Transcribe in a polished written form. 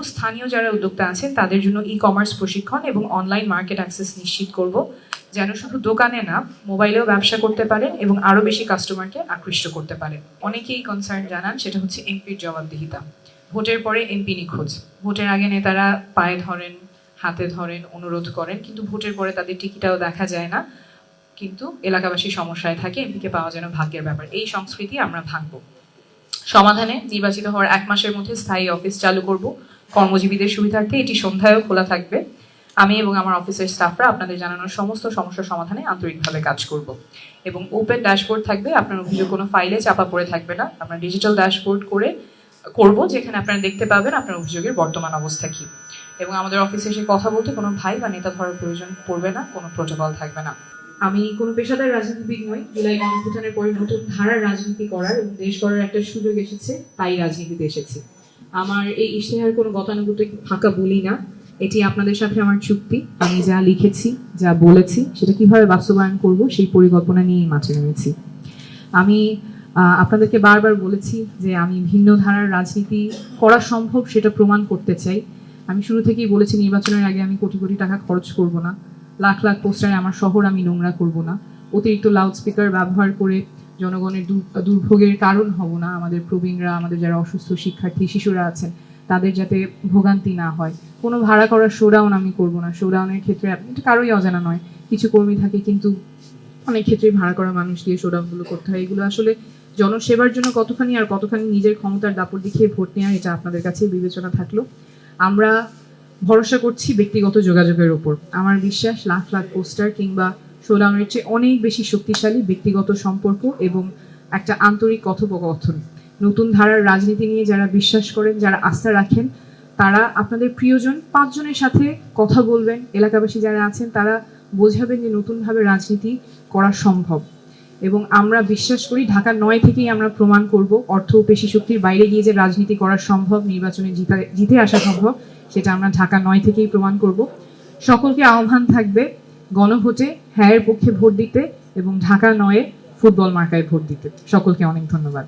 স্থানীয় যারা উদ্যোক্তা আছেন তাদের জন্য ই-কমার্স প্রশিক্ষণ এবং অনলাইন মার্কেট অ্যাক্সেস নিশ্চিত করব, যেন শুধু দোকানে না মোবাইলেও ব্যবসা করতে পারেন এবং আরো বেশি কাস্টমারকে আকৃষ্ট করতে পারেন। অনেকেই কনসার্ন জানান, সেটা হচ্ছে এমপির জবাবদিহিতা। ভোটের পরে এমপি নিখোঁজ। ভোটের আগে নেতারা পায়ে ধরেন, হাতে ধরেন, অনুরোধ করেন, কিন্তু ভোটের পরে তাদের টিকিটাও দেখা যায় না, কিন্তু এলাকাবাসী সমস্যায় থাকে। এমপিকে পাওয়া যেন ভাগ্যের ব্যাপার। এই সংস্কৃতি আমরা ভাঙব। সমাধানে নির্বাচিত হওয়ার 1 মাসের মধ্যে স্থায়ী অফিস চালু করব। কর্মজীবীদের সুবিধার্থে এটি সন্ধ্যায়ও খোলা থাকবে। আমি এবং আমার অফিসের স্টাফরা আপনাদের জানানোর সমস্ত সমস্যার সমাধানে আন্তরিকভাবে কাজ করব। এবং ওপেন ড্যাশবোর্ড থাকবে, আপনার অভিযোগ কোনো ফাইলে চাপা পড়ে থাকবে না। আমরা ডিজিটাল ড্যাশবোর্ড করব, যেখানে আপনারা দেখতে পাবেন আপনার অভিযোগের বর্তমান অবস্থা কি। এবং আমাদের অফিসে এসে কথা বলতে কোনো ভাই বা নেতা ধরার প্রয়োজন পড়বে না, কোনো প্রোটোকল থাকবে না। আমি কোনো পেশাদার রাজনীতিবিদ নই। জুলাই গণঅভ্যুত্থানের পরে নতুন ধারার রাজনীতি করার এবং দেশ গড়ার একটা সুযোগ এসেছে, তাই রাজনীতিতে এসেছি। আমার এই ইশতেহার কোনো গতানুগতিক ফাঁকা বলি না, এটি আপনাদের সাথে আমার চুক্তি। আমি যা লিখেছি, যা বলেছি, সেটা কিভাবে বাস্তবায়ন করব সেই পরিকল্পনা নিয়েই মাঠে নেমেছি। আমি আপনাদেরকে বারবার বলেছি যে আমি ভিন্ন ধারার রাজনীতি করা সম্ভব সেটা প্রমাণ করতে চাই। আমি শুরু থেকেই বলেছি, নির্বাচনের আগে আমি কোটি কোটি টাকা খরচ করব না, লাখ লাখ পোস্টারে আমার শহর আমি নোংরা করব না, অতিরিক্ত লাউডস্পিকার ব্যবহার করে জনগণের দুর্ভোগের কারণ হব না। আমাদের প্রবীণরা, আমাদের যারা অসুস্থ শিক্ষার্থী, শিশুরা আছেন, তাদের যাতে ভোগান্তি না হয়। কোনো ভাড়া করার শোডাউন আমি করব না। শোডাউনের ক্ষেত্রে এটা কারোই অজানা নয়, কিছু কর্মী থাকে কিন্তু অনেক ক্ষেত্রেই ভাড়া করা মানুষ দিয়ে শোডাউনগুলো করতে হয়। এগুলো আসলে জনসেবার জন্য কতখানি আর কতখানি নিজের ক্ষমতার দাপট দেখিয়ে ভোট নেওয়া, এটা আপনাদের কাছে বিবেচনা থাকলো। আমরা ভরসা করছি ব্যক্তিগত যোগাযোগের উপর। আমার বিশ্বাস লাখ লাখ পোস্টার কিংবা শোডাউনের চেয়ে অনেক বেশি শক্তিশালী ব্যক্তিগত সম্পর্ক এবং একটা আন্তরিক কথোপকথন। নতুন ধারার রাজনীতি নিয়ে যারা বিশ্বাস করেন, যারা আস্থা রাখেন, তারা আপনাদের প্রিয়জন 5 জনের সাথে কথা বলবেন। এলাকাবাসী যারা আছেন তারা বোঝাবেন যে নতুনভাবে রাজনীতি করা সম্ভব। এবং আমরা বিশ্বাস করি ঢাকা 9 থেকেই আমরা প্রমাণ করব অর্থ ও পেশি শক্তির বাইরে গিয়ে যে রাজনীতি করা সম্ভব, নির্বাচনে জিতে আসা সম্ভব, সেটা আমরা ঢাকা 9 থেকেই প্রমাণ করব। সকলকে আহ্বান থাকবে গণভোটে হ্যাঁ এর পক্ষে ভোট দিতে এবং ঢাকা 9-এ ফুটবল মার্কায় ভোট দিতে। সকলকে অনেক ধন্যবাদ।